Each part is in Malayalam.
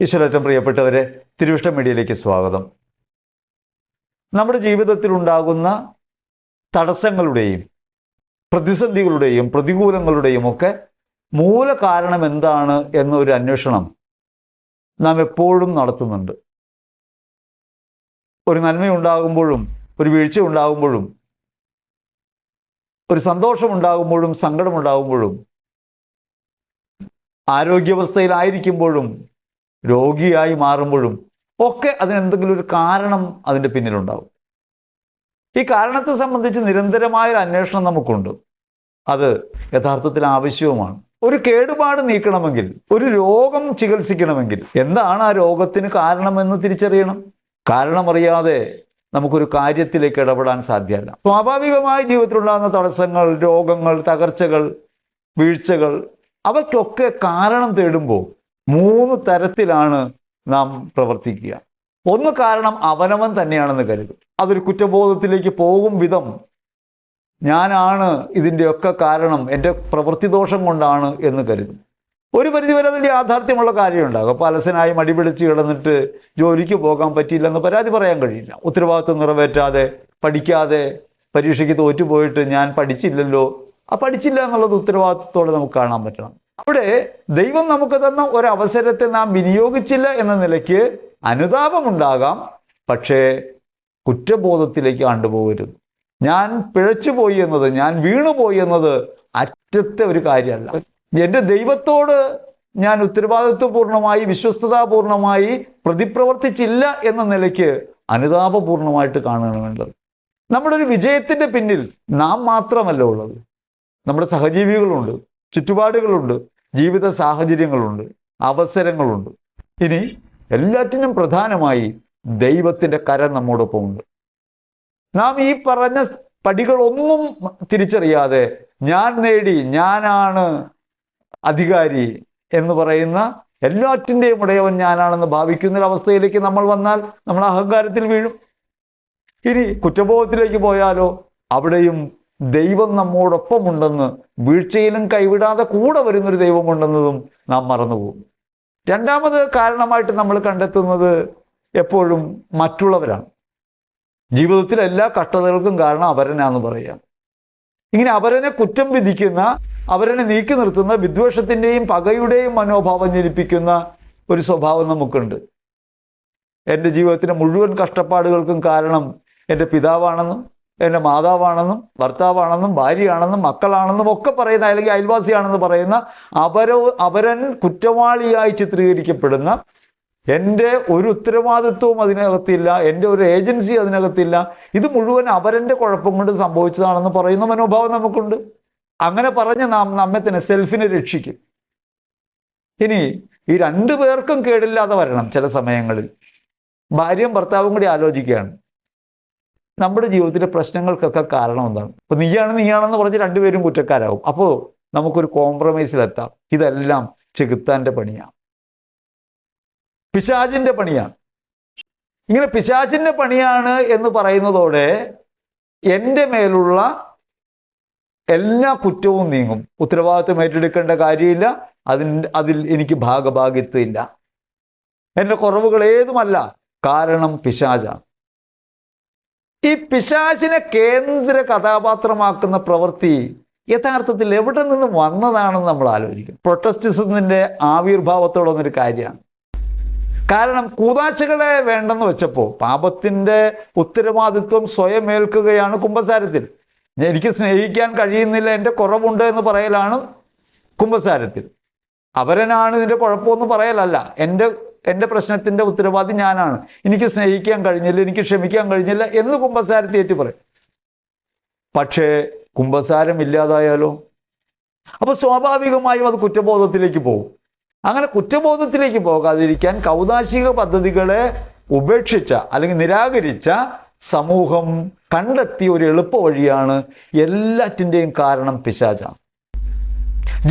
ഈശ്വരേറ്റം പ്രിയപ്പെട്ടവരെ, തിരുവിഷ്ട മീഡിയയിലേക്ക് സ്വാഗതം. നമ്മുടെ ജീവിതത്തിൽ ഉണ്ടാകുന്ന തടസ്സങ്ങളുടെയും പ്രതിസന്ധികളുടെയും പ്രതികൂലങ്ങളുടെയും ഒക്കെ മൂല കാരണം എന്താണ് എന്നൊരു അന്വേഷണം നാം എപ്പോഴും നടത്തുന്നുണ്ട്. ഒരു നന്മയുണ്ടാകുമ്പോഴും ഒരു വീഴ്ച ഉണ്ടാകുമ്പോഴും ഒരു സന്തോഷമുണ്ടാകുമ്പോഴും സങ്കടമുണ്ടാകുമ്പോഴും ആരോഗ്യാവസ്ഥയിലായിരിക്കുമ്പോഴും രോഗിയായി മാറുമ്പോഴും ഒക്കെ അതിനെന്തെങ്കിലും ഒരു കാരണം അതിൻ്റെ പിന്നിലുണ്ടാവും. ഈ കാരണത്തെ സംബന്ധിച്ച് നിരന്തരമായൊരു അന്വേഷണം നമുക്കുണ്ട്. അത് യഥാർത്ഥത്തിൽ ആവശ്യവുമാണ്. ഒരു കേടുപാട് നീക്കണമെങ്കിൽ, ഒരു രോഗം ചികിത്സിക്കണമെങ്കിൽ എന്താണ് ആ രോഗത്തിന് കാരണമെന്ന് തിരിച്ചറിയണം. കാരണമറിയാതെ നമുക്കൊരു കാര്യത്തിലേക്ക് ഇടപെടാൻ സാധ്യമല്ല. സ്വാഭാവികമായി ജീവിതത്തിലുണ്ടാകുന്ന തടസ്സങ്ങൾ, രോഗങ്ങൾ, തകർച്ചകൾ, വീഴ്ചകൾ, അവയ്ക്കൊക്കെ കാരണം തേടുമ്പോൾ 3 തരത്തിലാണ് നാം പ്രവർത്തിക്കുക. ഒന്ന്, കാരണം അവനവൻ തന്നെയാണെന്ന് കരുതും. അതൊരു കുറ്റബോധത്തിലേക്ക് പോകും വിധം ഞാനാണ് ഇതിൻ്റെയൊക്കെ കാരണം, എൻ്റെ പ്രവൃത്തി ദോഷം കൊണ്ടാണ് എന്ന് കരുതും. ഒരു പരിധിവരെ അതിൽ യാഥാർത്ഥ്യമുള്ള കാര്യമുണ്ടാകും. അപ്പോൾ അലസനായി മടിപിടിച്ച് കിടന്നിട്ട് ജോലിക്ക് പോകാൻ പറ്റിയില്ലെന്ന് പരാതി പറയാൻ കഴിയില്ല. ഉത്തരവാദിത്വം നിറവേറ്റാതെ, പഠിക്കാതെ, പരീക്ഷയ്ക്ക് തോറ്റുപോയിട്ട് ഞാൻ പഠിച്ചില്ലല്ലോ, പഠിച്ചില്ല എന്നുള്ളത് ഉത്തരവാദിത്വത്തോടെ നമുക്ക് കാണാൻ പറ്റണം. അവിടെ ദൈവം നമുക്ക് തന്ന ഒരവസരത്തെ നാം വിനിയോഗിച്ചില്ല എന്ന നിലയ്ക്ക് അനുതാപമുണ്ടാകാം, പക്ഷേ കുറ്റബോധത്തിലേക്ക് കണ്ടുപോകരുത്. ഞാൻ പിഴച്ചുപോയി എന്നത്, ഞാൻ വീണുപോയി എന്നത് അറ്റത്തെ ഒരു കാര്യമല്ല. എൻ്റെ ദൈവത്തോട് ഞാൻ ഉത്തരവാദിത്വപൂർണമായി, വിശ്വസ്തതാപൂർണമായി പ്രതിപ്രവർത്തിച്ചില്ല എന്ന നിലയ്ക്ക് അനുതാപപൂർണമായിട്ട് കാണുകയാണ് വേണ്ടത്. നമ്മുടെ ഒരു വിജയത്തിൻ്റെ പിന്നിൽ നാം മാത്രമല്ല ഉള്ളത്. നമ്മുടെ സഹജീവികളുണ്ട്, ചുറ്റുപാടുകളുണ്ട്, ജീവിത സാഹചര്യങ്ങളുണ്ട്, അവസരങ്ങളുണ്ട്. ഇനി എല്ലാറ്റിനും പ്രധാനമായി ദൈവത്തിൻ്റെ കരം നമ്മോടൊപ്പമുണ്ട്. നാം ഈ പറഞ്ഞ പടികളൊന്നും തിരിച്ചറിയാതെ ഞാൻ നേടി, ഞാനാണ് അധികാരി എന്ന് പറയുന്ന, എല്ലാറ്റിൻ്റെയും ഉടയവൻ ഞാനാണെന്ന് ഭാവിക്കുന്നൊരവസ്ഥയിലേക്ക് നമ്മൾ വന്നാൽ നമ്മൾ അഹങ്കാരത്തിൽ വീഴും. ഇനി കുറ്റബോധത്തിലേക്ക് പോയാലോ, അവിടെയും ദൈവം നമ്മോടൊപ്പമുണ്ടെന്ന്, വീഴ്ചയിലും കൈവിടാതെ കൂടെ വരുന്നൊരു ദൈവമുണ്ടെന്നതും നാം മറന്നുപോകും. രണ്ടാമത് കാരണമായിട്ട് നമ്മൾ കണ്ടെത്തുന്നത് എപ്പോഴും മറ്റുള്ളവരാണ്. ജീവിതത്തിലെ എല്ലാ കഷ്ടതകൾക്കും കാരണം അവരനാന്ന് പറയാം. ഇങ്ങനെ അവരനെ കുറ്റം വിധിക്കുന്ന, അവരനെ നീക്കി നിർത്തുന്ന, വിദ്വേഷത്തിൻ്റെയും പകയുടെയും മനോഭാവം ജനിപ്പിക്കുന്ന ഒരു സ്വഭാവം നമുക്കുണ്ട്. എൻ്റെ ജീവിതത്തിലെ മുഴുവൻ കഷ്ടപ്പാടുകൾക്കും കാരണം എൻ്റെ പിതാവാണെന്നും, എൻ്റെ മാതാവാണെന്നും, ഭർത്താവാണെന്നും, ഭാര്യയാണെന്നും, മക്കളാണെന്നും ഒക്കെ പറയുന്ന, അല്ലെങ്കിൽ അയൽവാസിയാണെന്ന് പറയുന്ന അവരൻ കുറ്റവാളിയായി ചിത്രീകരിക്കപ്പെടുന്ന, എൻ്റെ ഒരു ഉത്തരവാദിത്വവും അതിനകത്തില്ല, എൻ്റെ ഒരു ഏജൻസി അതിനകത്തില്ല, ഇത് മുഴുവൻ അവരൻ്റെ കുഴപ്പം കൊണ്ട് സംഭവിച്ചതാണെന്ന് പറയുന്ന മനോഭാവം നമുക്കുണ്ട്. അങ്ങനെ പറഞ്ഞ് നാം നമ്മെ തന്നെ, സെൽഫിനെ രക്ഷിക്കും. ഇനി ഈ 2 പേർക്കും കേടില്ലാതെ വരണം. ചില സമയങ്ങളിൽ ഭാര്യയും ഭർത്താവും കൂടി ആലോചിക്കുകയാണ്, നമ്മുടെ ജീവിതത്തിലെ പ്രശ്നങ്ങൾക്കൊക്കെ കാരണം എന്താണ്. അപ്പോൾ നീയാണെന്ന് പറഞ്ഞ് 2 പേരും കുറ്റക്കാരാകും. അപ്പോൾ നമുക്കൊരു കോംപ്രമൈസിലെത്താം. ഇതെല്ലാം ചെകുത്താൻ്റെ പണിയാണ്, പിശാചിൻ്റെ പണിയാണ്. ഇങ്ങനെ പിശാചിൻ്റെ പണിയാണ് എന്ന് പറയുന്നതോടെ എൻ്റെ മേലുള്ള എല്ലാ കുറ്റവും നീങ്ങും. ഉത്തരവാദിത്വം ഏറ്റെടുക്കേണ്ട കാര്യമില്ല, അതിൽ എനിക്ക് ഭാഗഭാഗിത്വമില്ല. എൻ്റെ കുറവുകൾ ഏതുമല്ല, കാരണം പിശാചാണ്. ഈ പിശാചിനെ കേന്ദ്ര കഥാപാത്രമാക്കുന്ന പ്രവൃത്തി യഥാർത്ഥത്തിൽ എവിടെ നിന്ന് വന്നതാണെന്ന് നമ്മൾ ആലോചിക്കും. പ്രൊട്ടസ്റ്റിസത്തിൻ്റെ ആവിർഭാവത്തോടൊന്നൊരു കാര്യമാണ്. കാരണം കൂദാശകളെ വേണ്ടെന്ന് വെച്ചപ്പോൾ പാപത്തിൻ്റെ ഉത്തരവാദിത്വം സ്വയം ഏൽക്കുകയാണ് കുമ്പസാരത്തിൽ. എനിക്ക് സ്നേഹിക്കാൻ കഴിയുന്നില്ല, എൻ്റെ കുറവുണ്ട് എന്ന് പറയലാണ് കുമ്പസാരത്തിൽ. അവരനാണ് ഇതിൻ്റെ കുഴപ്പമെന്ന് പറയലല്ല, എൻ്റെ പ്രശ്നത്തിൻ്റെ ഉത്തരവാദി ഞാനാണ്, എനിക്ക് സ്നേഹിക്കാൻ കഴിഞ്ഞില്ല, എനിക്ക് ക്ഷമിക്കാൻ കഴിഞ്ഞില്ല എന്ന് കുമ്പസാരത്തിൽ ഏറ്റു പറയും. പക്ഷേ കുമ്പസാരം ഇല്ലാതായാലോ, അപ്പോൾ സ്വാഭാവികമായും അത് കുറ്റബോധത്തിലേക്ക് പോകും. അങ്ങനെ കുറ്റബോധത്തിലേക്ക് പോകാതിരിക്കാൻ കൗദാശിക പദ്ധതികളെ ഉപേക്ഷിച്ച, അല്ലെങ്കിൽ നിരാകരിച്ച സമൂഹം കണ്ടെത്തിയ ഒരു എളുപ്പ വഴിയാണ് എല്ലാറ്റിൻ്റെയും കാരണം പിശാചാണ്.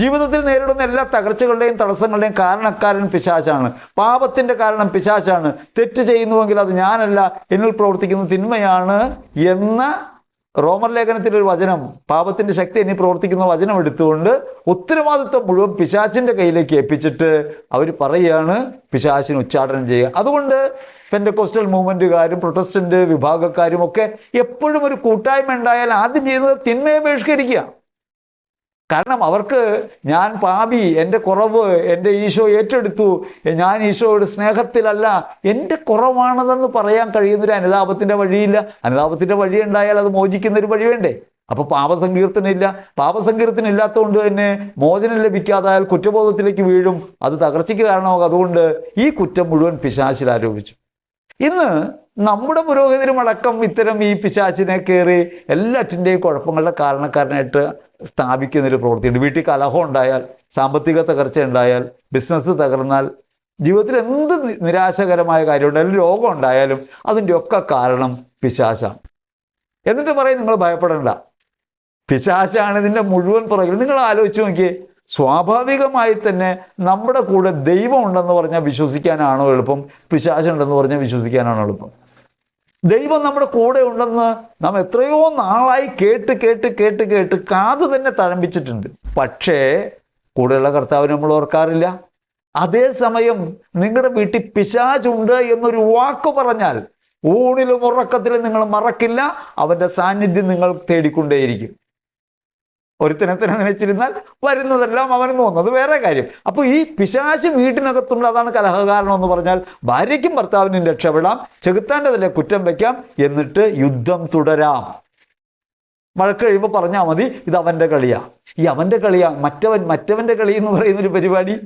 ജീവിതത്തിൽ നേരിടുന്ന എല്ലാ തകർച്ചകളുടെയും തടസ്സങ്ങളുടെയും കാരണക്കാരൻ പിശാചാണ്. പാപത്തിൻ്റെ കാരണം പിശാചാണ്. തെറ്റ് ചെയ്യുന്നുവെങ്കിൽ അത് ഞാനല്ല, എന്നിൽ പ്രവർത്തിക്കുന്ന തിന്മയാണ് എന്ന റോമർ ലേഖനത്തിലെ ഒരു വചനം, പാപത്തിന്റെ ശക്തി എന്നീ പ്രവർത്തിക്കുന്ന വചനം എടുത്തുകൊണ്ട് ഉത്തരവാദിത്വം മുഴുവൻ പിശാചിന്റെ കയ്യിലേക്ക് ഏൽപ്പിച്ചിട്ട് അവർ പറയുകയാണ് പിശാചിന് ഉച്ചാടനം ചെയ്യുക. അതുകൊണ്ട് പെന്തക്കോസ്റ്റൽ മൂവ്മെന്റുകാരും പ്രൊട്ടസ്റ്റന്റ് വിഭാഗക്കാരും ഒക്കെ എപ്പോഴും ഒരു കൂട്ടായ്മ ഉണ്ടായാൽ ആദ്യം ചെയ്യുന്നത് തിന്മയെ ബഹിഷ്കരിക്കുക. കാരണം അവർക്ക് ഞാൻ പാപി, എൻ്റെ കുറവ് എൻ്റെ ഈശോ ഏറ്റെടുത്തു, ഞാൻ ഈശോയുടെ സ്നേഹത്തിലല്ല, എൻ്റെ കുറവാണതെന്ന് പറയാൻ കഴിയുന്നൊരു അനുതാപത്തിന്റെ വഴിയില്ല. അനുതാപത്തിന്റെ വഴി ഉണ്ടായാൽ അത് മോചിക്കുന്ന ഒരു വഴി വേണ്ടേ? അപ്പൊ പാപസങ്കീർത്തനം ഇല്ല. പാപസങ്കീർത്തനം ഇല്ലാത്തതുകൊണ്ട് തന്നെ മോചനം ലഭിക്കാതായാൽ കുറ്റബോധത്തിലേക്ക് വീഴും, അത് തകർച്ചയ്ക്ക് കാരണമാകും. അതുകൊണ്ട് ഈ കുറ്റം മുഴുവൻ പിശാചിൽ ആരോപിച്ചു. ഇന്ന് നമ്മുടെ പുരോഹിതരുമടക്കം ഇത്തരം ഈ പിശാചിനെ കയറി എല്ലാറ്റിൻ്റെയും കുഴപ്പങ്ങളുടെ കാരണക്കാരനായിട്ട് സ്ഥാപിക്കുന്നൊരു പ്രവൃത്തിയുണ്ട്. വീട്ടിൽ കലഹം ഉണ്ടായാൽ, സാമ്പത്തിക തകർച്ച ഉണ്ടായാൽ, ബിസിനസ് തകർന്നാൽ, ജീവിതത്തിൽ എന്ത് നിരാശകരമായ കാര്യം ഉണ്ടായാലും, രോഗം ഉണ്ടായാലും അതിൻ്റെ ഒക്കെ കാരണം പിശാചാണ്. എന്നിട്ട് പറയും നിങ്ങൾ ഭയപ്പെടേണ്ട, പിശാചാണ് ഇതിൻ്റെ മുഴുവൻ പുറകിൽ. നിങ്ങൾ ആലോചിച്ച് നോക്കിയേ, സ്വാഭാവികമായി തന്നെ നമ്മുടെ കൂടെ ദൈവം ഉണ്ടെന്ന് പറഞ്ഞാൽ വിശ്വസിക്കാനാണോ എളുപ്പം? പിശാചുണ്ടെന്ന് പറഞ്ഞാൽ വിശ്വസിക്കാനാണോ എളുപ്പം? ദൈവം നമ്മുടെ കൂടെ ഉണ്ടെന്ന് നാം എത്രയോ നാളായി കേട്ട് കാത് തന്നെ തഴമ്പിച്ചിട്ടുണ്ട്. പക്ഷേ കൂടെയുള്ള കർത്താവിനെ നമ്മൾ ഓർക്കാറില്ല. അതേസമയം നിങ്ങളുടെ വീട്ടിൽ പിശാചുണ്ട് എന്നൊരു വാക്ക് പറഞ്ഞാൽ ഊണിലും ഉറക്കത്തിലും നിങ്ങൾ മറക്കില്ല, അവൻ്റെ സാന്നിധ്യം നിങ്ങൾ തേടിക്കൊണ്ടേയിരിക്കും. ഒരുത്തനത്തിനെ നനച്ചിരുന്നാൽ വരുന്നതെല്ലാം അവന് തോന്നുന്നത് വേറെ കാര്യം. അപ്പൊ ഈ പിശാച് വീട്ടിനകത്തുണ്ട്, അതാണ് കലഹകാരണം എന്ന് പറഞ്ഞാൽ ഭാര്യയ്ക്കും ഭർത്താവിനും രക്ഷപ്പെടാം, ചെകുത്താൻ്റെതല്ലേ കുറ്റം വയ്ക്കാം, എന്നിട്ട് യുദ്ധം തുടരാം. വഴക്ക് കഴിയുമ്പോൾ പറഞ്ഞാൽ മതി ഇത് അവൻ്റെ കളിയാ, ഈ അവൻ്റെ കളിയാ, മറ്റവൻ്റെ കളി എന്ന് പറയുന്നൊരു പരിപാടി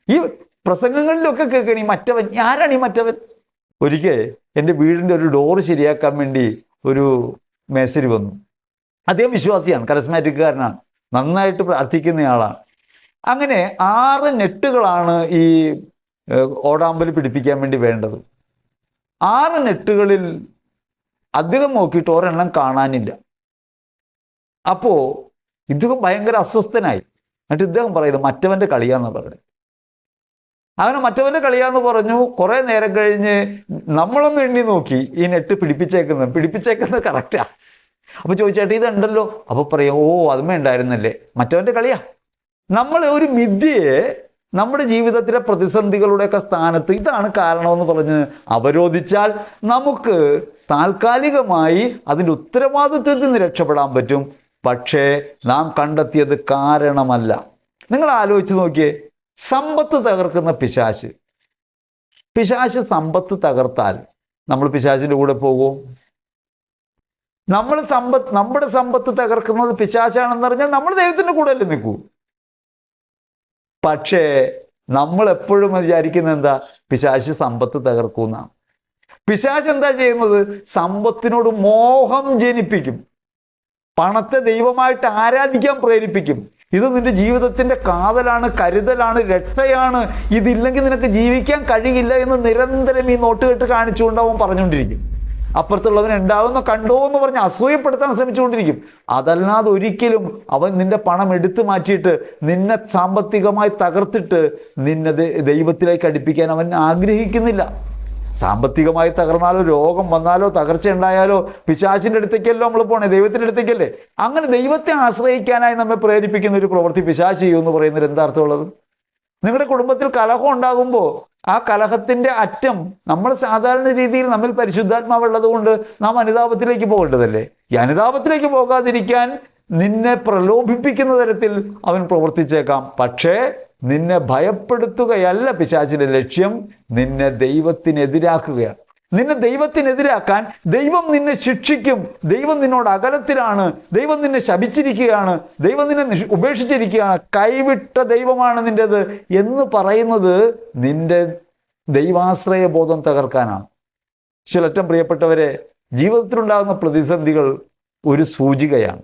ഈ പ്രസംഗങ്ങളിലൊക്കെ കേൾക്കണി. മറ്റവൻ ആരാണ് ഈ മറ്റവൻ? ഒരിക്കൽ എൻ്റെ വീടിൻ്റെ ഒരു ഡോറ് ശരിയാക്കാൻ വേണ്ടി ഒരു മേശരി വന്നു. അദ്ദേഹം വിശ്വാസിയാണ്, കരസ്മാറ്റിക്കാരനാണ്, നന്നായിട്ട് പ്രാർത്ഥിക്കുന്നയാളാണ്. അങ്ങനെ 6 നെട്ടുകളാണ് ഈ ഓടാമ്പൽ പിടിപ്പിക്കാൻ വേണ്ടി വേണ്ടത്. 6 നെട്ടുകളിൽ അദ്ദേഹം നോക്കിയിട്ട് ഒരെണ്ണം കാണാനില്ല. അപ്പോ ഇദ്ദേഹം ഭയങ്കര അസ്വസ്ഥനായി. എന്നിട്ട് ഇദ്ദേഹം പറയുന്നത് മറ്റവൻ്റെ കളിയാന്ന് പറഞ്ഞു. അങ്ങനെ മറ്റവൻ്റെ കളിയാന്ന് പറഞ്ഞു. കുറെ നേരം കഴിഞ്ഞ് നമ്മളൊന്ന് എണ്ണി നോക്കി, ഈ നെട്ട് പിടിപ്പിച്ചേക്കുന്നത് കറക്റ്റാ. അപ്പൊ ചോദിച്ചേട്ടാ ഇതുണ്ടല്ലോ. അപ്പൊ പറയാം, ഓ അതുമേ ഉണ്ടായിരുന്നല്ലേ, മറ്റവൻ്റെ കളിയാ. നമ്മൾ ഒരു മിഥ്യയെ നമ്മുടെ ജീവിതത്തിലെ പ്രതിസന്ധികളുടെയൊക്കെ സ്ഥാനത്ത് ഇതാണ് കാരണമെന്ന് പറഞ്ഞ് അവരോധിച്ചാൽ നമുക്ക് താൽക്കാലികമായി അതിൻ്റെ ഉത്തരവാദിത്വത്തിൽ നിന്ന് രക്ഷപ്പെടാൻ പറ്റും. പക്ഷേ നാം കണ്ടെത്തിയത് കാരണമല്ല. നിങ്ങൾ ആലോചിച്ച് നോക്കിയേ, സമ്പത്ത് തകർക്കുന്ന പിശാച് സമ്പത്ത് തകർത്താൽ നമ്മൾ പിശാചിൻ്റെ കൂടെ പോകുമോ? നമ്മുടെ സമ്പത്ത് തകർക്കുന്നത് പിശാചാണെന്ന് പറഞ്ഞാൽ നമ്മൾ ദൈവത്തിൻ്റെ കൂടെ അല്ലേ നിൽക്കൂ. പക്ഷേ നമ്മൾ എപ്പോഴും വിചാരിക്കുന്നത് എന്താ? പിശാച് സമ്പത്ത് തകർക്കുമെന്നാണ്. പിശാച് എന്താ ചെയ്യുന്നത്? സമ്പത്തിനോട് മോഹം ജനിപ്പിക്കും, പണത്തെ ദൈവമായിട്ട് ആരാധിക്കാൻ പ്രേരിപ്പിക്കും. ഇത് നിന്റെ ജീവിതത്തിന്റെ കാതലാണ്, കരുതലാണ്, രക്ഷയാണ്, ഇതില്ലെങ്കിൽ നിനക്ക് ജീവിക്കാൻ കഴിയില്ല എന്ന് നിരന്തരം ഈ നോട്ടുകെട്ട് കാണിച്ചുകൊണ്ട് അവൻ പറഞ്ഞുകൊണ്ടിരിക്കും. അപ്പുറത്തുള്ളവൻ ഉണ്ടാവുന്ന കണ്ടോ എന്ന് പറഞ്ഞ് അസൂയപ്പെടുത്താൻ ശ്രമിച്ചുകൊണ്ടിരിക്കും. അതല്ലാതെ ഒരിക്കലും അവൻ നിന്റെ പണം എടുത്തു മാറ്റിയിട്ട് നിന്നെ സാമ്പത്തികമായി തകർത്തിട്ട് നിന്നെ ദൈവത്തിലേക്ക് അടുപ്പിക്കാൻ അവൻ ആഗ്രഹിക്കുന്നില്ല. സാമ്പത്തികമായി തകർന്നാലോ, രോഗം വന്നാലോ, തകർച്ച ഉണ്ടായാലോ പിശാചിന്റെ അടുത്തേക്കല്ലോ നമ്മൾ പോണേ, ദൈവത്തിന്റെ അടുത്തേക്കല്ലേ. അങ്ങനെ ദൈവത്തെ ആശ്രയിക്കാനായി നമ്മെ പ്രേരിപ്പിക്കുന്ന ഒരു പ്രവൃത്തി പിശാച് ചെയ്യുമെന്ന് പറയുന്നതിൽ എന്താ അർത്ഥമുള്ളത്? നിങ്ങളുടെ കുടുംബത്തിൽ കലഹം ഉണ്ടാകുമ്പോൾ ആ കലഹത്തിന്റെ അറ്റം നമ്മൾ സാധാരണ രീതിയിൽ നമ്മിൽ പരിശുദ്ധാത്മാവുള്ളത് കൊണ്ട് നാം അനുതാപത്തിലേക്ക് പോകേണ്ടതല്ലേ. ഈ അനുതാപത്തിലേക്ക് പോകാതിരിക്കാൻ നിന്നെ പ്രലോഭിപ്പിക്കുന്ന തരത്തിൽ അവൻ പ്രവർത്തിച്ചേക്കാം. പക്ഷേ നിന്നെ ഭയപ്പെടുത്തുകയല്ല പിശാചിന്റെ ലക്ഷ്യം, നിന്നെ ദൈവത്തിനെതിരാക്കുകയാണ്. നിന്നെ ദൈവത്തിനെതിരാക്കാൻ ദൈവം നിന്നെ ശിക്ഷിക്കും. ദൈവം നിന്നോട് അകലത്തിലാണ്, ദൈവം നിന്നെ ശപിച്ചിരിക്കുകയാണ്, ദൈവം നിന്നെ ഉപേക്ഷിച്ചിരിക്കുകയാണ്, കൈവിട്ട ദൈവമാണ് നിൻ്റെത് എന്ന് പറയുന്നത് നിന്റെ ദൈവാശ്രയ ബോധം തകർക്കാനാണ്. ചിലറ്റം പ്രിയപ്പെട്ടവരെ, ജീവിതത്തിലുണ്ടാകുന്ന പ്രതിസന്ധികൾ ഒരു സൂചികയാണ്.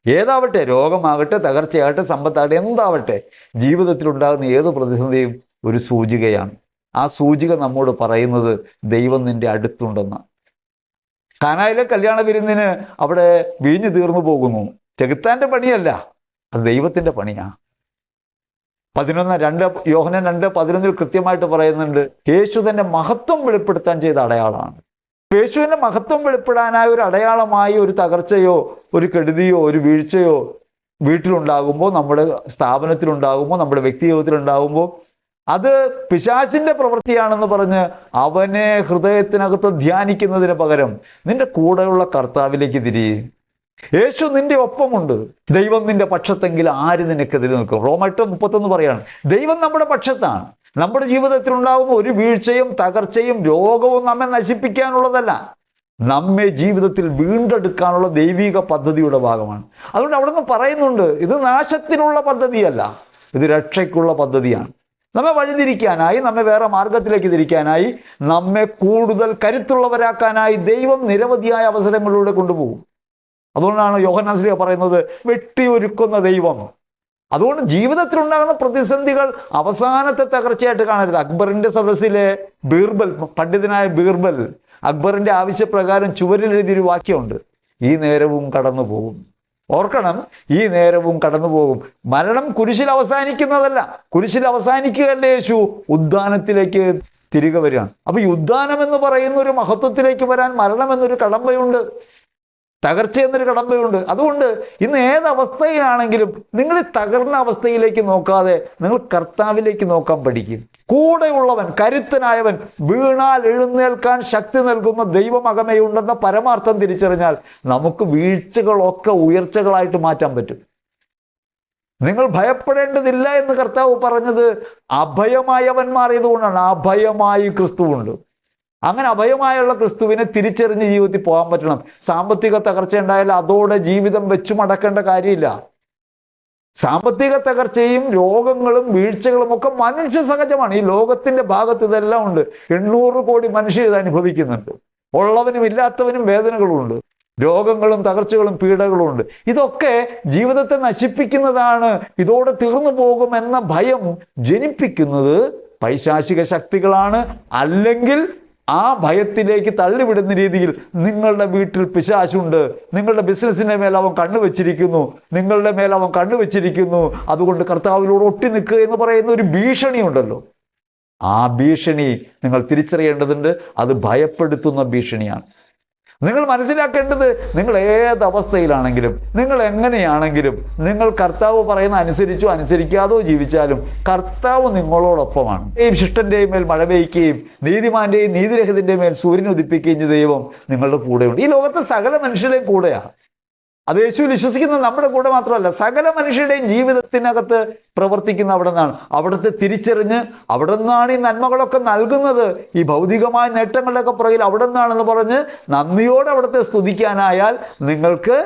ഏതാവട്ടെ, രോഗമാകട്ടെ, തകർച്ചയാകട്ടെ, സമ്പത്താകട്ടെ, എന്താവട്ടെ, ജീവിതത്തിലുണ്ടാകുന്ന ഏത് പ്രതിസന്ധിയും ഒരു സൂചികയാണ്. ആ സൂചിക നമ്മോട് പറയുന്നത് ദൈവം നിന്റെ അടുത്തുണ്ടെന്ന്. കാനായിലെ കല്യാണ വിരുന്നിന് അവിടെ വീഞ്ഞു തീർന്നു പോകുന്നു. ചെകുത്താന്റെ പണിയല്ല, അത് ദൈവത്തിന്റെ പണിയാ. 11 യോഹന്നാൻ 2:11 കൃത്യമായിട്ട് പറയുന്നുണ്ട്, യേശു തന്റെ മഹത്വം വെളിപ്പെടുത്താൻ ചെയ്ത അടയാളമാണ്. യേശുവിൻ്റെ മഹത്വം വെളിപ്പെടാനായ ഒരു അടയാളമായി ഒരു തകർച്ചയോ ഒരു കെടുതിയോ ഒരു വീഴ്ചയോ വീട്ടിലുണ്ടാകുമ്പോൾ, നമ്മുടെ സ്ഥാപനത്തിലുണ്ടാകുമ്പോൾ, നമ്മുടെ വ്യക്തിജീവിതത്തിലുണ്ടാകുമ്പോൾ അത് പിശാചിന്റെ പ്രവൃത്തിയാണെന്ന് പറഞ്ഞ് അവനെ ഹൃദയത്തിനകത്ത് ധ്യാനിക്കുന്നതിന് പകരം നിന്റെ കൂടെയുള്ള കർത്താവിലേക്ക് തിരിയേ. യേശു നിന്റെ ഒപ്പമുണ്ട്. ദൈവം നിന്റെ പക്ഷത്തെങ്കിൽ ആര് നിനക്കെതിരെ നിൽക്കും? റോമ 8:31 പറയാണ്, ദൈവം നമ്മുടെ പക്ഷത്താണ്. നമ്മുടെ ജീവിതത്തിൽ ഉണ്ടാകുന്ന ഒരു വീഴ്ചയും തകർച്ചയും രോഗവും നമ്മെ നശിപ്പിക്കാനുള്ളതല്ല, നമ്മെ ജീവിതത്തിൽ വീണ്ടെടുക്കാനുള്ള ദൈവിക പദ്ധതിയുടെ ഭാഗമാണ്. അതുകൊണ്ട് അവിടെ നിന്ന് പറയുന്നുണ്ട്, ഇത് നാശത്തിനുള്ള പദ്ധതിയല്ല, ഇത് രക്ഷയ്ക്കുള്ള പദ്ധതിയാണ്. നമ്മെ വഴിതിരിക്കാനായി, നമ്മെ വേറെ മാർഗത്തിലേക്ക് തിരിക്കാനായി, നമ്മെ കൂടുതൽ കരുത്തുള്ളവരാക്കാനായി ദൈവം നിരവധിയായ അവസരങ്ങളിലൂടെ കൊണ്ടുപോകും. അതുകൊണ്ടാണ് യോഹന്നാൻ ശ്ലീഹ പറയുന്നത്, വെട്ടിയൊരുക്കുന്ന ദൈവം. അതുകൊണ്ട് ജീവിതത്തിലുണ്ടാകുന്ന പ്രതിസന്ധികൾ അവസാനത്തെ തകർച്ചയായിട്ട് കാണരുത്. അക്ബറിന്റെ സദസ്സിലെ ബീർബൽ, പണ്ഡിതനായ ബീർബൽ, അക്ബറിന്റെ ആവശ്യപ്രകാരം ചുവരിൽ എഴുതിയൊരു വാക്യമുണ്ട്, ഈ നേരവും കടന്നു പോകും. ഓർക്കണം, ഈ നേരവും കടന്നു പോകും. മരണം കുരിശിൽ അവസാനിക്കുന്നതല്ല. കുരിശിൽ അവസാനിക്കുകയല്ല യേശു, ഉദ്ധാനത്തിലേക്ക് തിരികെ വരികയാണ്. അപ്പൊ ഈ ഉദ്ധാനം എന്ന് പറയുന്ന ഒരു മഹത്വത്തിലേക്ക് വരാൻ മരണം എന്നൊരു കടമ്പയുണ്ട്, തകർച്ച എന്നൊരു കടമ്പയുണ്ട്. അതുകൊണ്ട് ഇന്ന് ഏതവസ്ഥയിലാണെങ്കിലും നിങ്ങൾ തകർന്ന അവസ്ഥയിലേക്ക് നോക്കാതെ നിങ്ങൾ കർത്താവിലേക്ക് നോക്കാൻ പഠിക്കും. കൂടെയുള്ളവൻ, കരുത്തനായവൻ, വീണാൽ എഴുന്നേൽക്കാൻ ശക്തി നൽകുന്ന ദൈവം അകമയുണ്ടെന്ന പരമാർത്ഥം തിരിച്ചറിഞ്ഞാൽ നമുക്ക് വീഴ്ചകളൊക്കെ ഉയർച്ചകളായിട്ട് മാറ്റാൻ പറ്റും. നിങ്ങൾ ഭയപ്പെടേണ്ടതില്ല എന്ന് കർത്താവ് പറഞ്ഞത് അഭയമായവൻ മാറിയതുകൊണ്ടാണ്. അഭയമായി ക്രിസ്തുവുണ്ട്. അങ്ങനെ അഭയമായുള്ള ക്രിസ്തുവിനെ തിരിച്ചറിഞ്ഞ് ജീവിതത്തിൽ പോകാൻ പറ്റണം. സാമ്പത്തിക തകർച്ച ഉണ്ടായാൽ അതോടെ ജീവിതം വെച്ചു മടക്കേണ്ട കാര്യമില്ല. സാമ്പത്തിക തകർച്ചയും രോഗങ്ങളും വീഴ്ചകളും ഒക്കെ മനുഷ്യ സഹജമാണ്. ഈ ലോകത്തിന്റെ ഭാഗത്ത് ഇതെല്ലാം ഉണ്ട്. 800 കോടി മനുഷ്യർ ഇത് അനുഭവിക്കുന്നുണ്ട്. ഉള്ളവനും ഇല്ലാത്തവനും വേദനകളുണ്ട്, രോഗങ്ങളും തകർച്ചകളും പീഡകളും ഉണ്ട്. ഇതൊക്കെ ജീവിതത്തെ നശിപ്പിക്കുന്നതാണ്. ഇതോടെ തീർന്നു പോകുമെന്ന ഭയം ജനിപ്പിക്കുന്നത് പൈശാചിക ശക്തികളാണ്. അല്ലെങ്കിൽ ആ ഭയത്തിലേക്ക് തള്ളിവിടുന്ന രീതിയിൽ നിങ്ങളുടെ വീട്ടിൽ പിശാചുണ്ട്, നിങ്ങളുടെ ബിസിനസ്സിന്റെ മേൽ അവൻ കണ്ണുവെച്ചിരിക്കുന്നു, നിങ്ങളുടെ മേൽ അവൻ കണ്ണുവെച്ചിരിക്കുന്നു, അതുകൊണ്ട് കർത്താവിനോട് ഒട്ടി നിൽക്കുക എന്ന് പറയുന്ന ഒരു ഭീഷണി ഉണ്ടല്ലോ. ആ ഭീഷണി നിങ്ങൾ തിരിച്ചറിയേണ്ടതുണ്ട്. അത് ഭയപ്പെടുത്തുന്ന ഭീഷണിയാണ്. നിങ്ങൾ മനസ്സിലാക്കേണ്ടത്, നിങ്ങൾ ഏതവസ്ഥയിലാണെങ്കിലും, നിങ്ങൾ എങ്ങനെയാണെങ്കിലും, നിങ്ങൾ കർത്താവ് പറയുന്ന അനുസരിച്ചോ അനുസരിക്കാതോ ജീവിച്ചാലും കർത്താവ് നിങ്ങളോടൊപ്പമാണ്. ഈ ശിഷ്ടന്റെയും മേൽ മഴ പെയ്യുകയും നീതിമാന്റെയും നീതിരഹിതന്റെയും മേൽ സൂര്യൻ ഉദിപ്പിക്കുകയും ചെയ്ത ദൈവം നിങ്ങളുടെ കൂടെയുണ്ട്. ഈ ലോകത്തെ സകല മനുഷ്യരുടെയും കൂടെയാണ്. അത് യേശുവിൽ വിശ്വസിക്കുന്ന നമ്മുടെ കൂടെ മാത്രമല്ല, സകല മനുഷ്യരുടെയും ജീവിതത്തിനകത്ത് പ്രവർത്തിക്കുന്ന അവിടെ നിന്നാണ്. അവിടുത്തെ തിരിച്ചറിഞ്ഞ് അവിടെ നിന്നാണ് ഈ നന്മകളൊക്കെ നൽകുന്നത്. ഈ ഭൗതികമായ നേട്ടങ്ങളുടെയൊക്കെ പുറകിൽ അവിടെ നിന്നാണെന്ന് പറഞ്ഞ് നന്ദിയോടെ അവിടുത്തെ സ്തുതിക്കാനായാൽ നിങ്ങൾക്ക്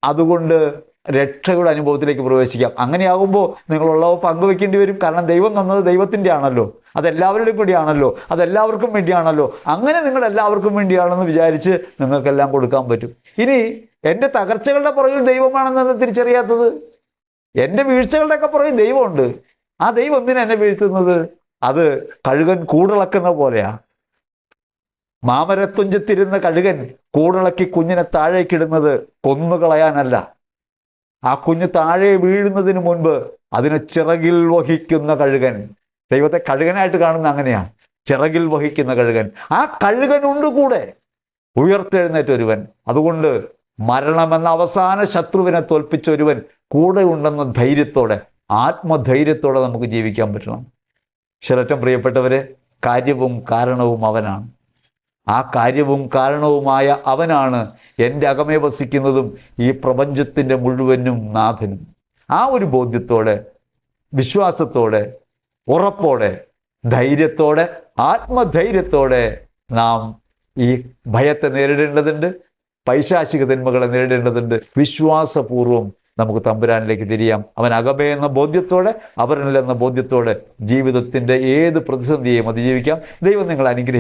അതുകൊണ്ട് രക്ഷയുടെ അനുഭവത്തിലേക്ക് പ്രവേശിക്കാം. അങ്ങനെയാകുമ്പോൾ നിങ്ങളുള്ളവ പങ്കുവെക്കേണ്ടി വരും. കാരണം ദൈവം തന്നത് ദൈവത്തിൻ്റെ ആണല്ലോ, അതെല്ലാവരുടെയും കൂടിയാണല്ലോ, അതെല്ലാവർക്കും വേണ്ടിയാണല്ലോ. അങ്ങനെ നിങ്ങൾ എല്ലാവർക്കും വേണ്ടിയാണെന്ന് വിചാരിച്ച് നിങ്ങൾക്കെല്ലാം കൊടുക്കാൻ പറ്റും. ഇനി എൻ്റെ തകർച്ചകളുടെ പുറകിൽ ദൈവമാണെന്ന് തിരിച്ചറിയാത്തത്, എൻ്റെ വീഴ്ചകളുടെയൊക്കെ പുറകിൽ ദൈവമുണ്ട്. ആ ദൈവം എന്തിനാ എന്നെ വീഴ്ത്തുന്നത്? അത് കഴുകൻ കൂടിളക്കുന്ന പോലെയാ. മാമരത്തുഞ്ചത്തിരുന്ന കഴുകൻ കൂടിളക്കി കുഞ്ഞിനെ താഴേക്കിടുന്നത് കൊന്നുകളയാനല്ല. ആ കുഞ്ഞ് താഴെ വീഴുന്നതിന് മുൻപ് അതിനെ ചിറകിൽ വഹിക്കുന്ന കഴുകൻ. ദൈവത്തെ കഴുകനായിട്ട് കാണുന്ന അങ്ങനെയാ, ചിറകിൽ വഹിക്കുന്ന കഴുകൻ. ആ കഴുകനുണ്ട് കൂടെ, ഉയർത്തെഴുന്നേറ്റ ഒരുവൻ. അതുകൊണ്ട് മരണമെന്ന അവസാന ശത്രുവിനെ തോൽപ്പിച്ച ഒരുവൻ കൂടെ ഉണ്ടെന്ന ധൈര്യത്തോടെ, ആത്മധൈര്യത്തോടെ നമുക്ക് ജീവിക്കാൻ പറ്റണം. ശരറ്റം പ്രിയപ്പെട്ടവരെ, കാര്യവും കാരണവും അവനാണ്. ആ കാര്യവും കാരണവുമായ അവനാണ് എൻ്റെ അകമേ വസിക്കുന്നതും ഈ പ്രപഞ്ചത്തിൻ്റെ മുഴുവനും നാഥനും. ആ ഒരു ബോധ്യത്തോടെ, വിശ്വാസത്തോടെ, ഉറപ്പോടെ, ധൈര്യത്തോടെ, ആത്മധൈര്യത്തോടെ നാം ഈ ഭയത്തെ നേരിടേണ്ടതുണ്ട്. പൈശാചിക തിന്മകളെ നേരിടേണ്ടതുണ്ട്. വിശ്വാസപൂർവം നമുക്ക് തമ്പുരാനിലേക്ക് തിരിയാം. അവൻ അകമേ എന്ന ബോധ്യത്തോടെ, അവരിൽ എന്ന ബോധ്യത്തോടെ ജീവിതത്തിൻ്റെ ഏത് പ്രതിസന്ധിയെയും അതിജീവിക്കാം. ദൈവം നിങ്ങളെ അനുഗ്രഹിക്കും.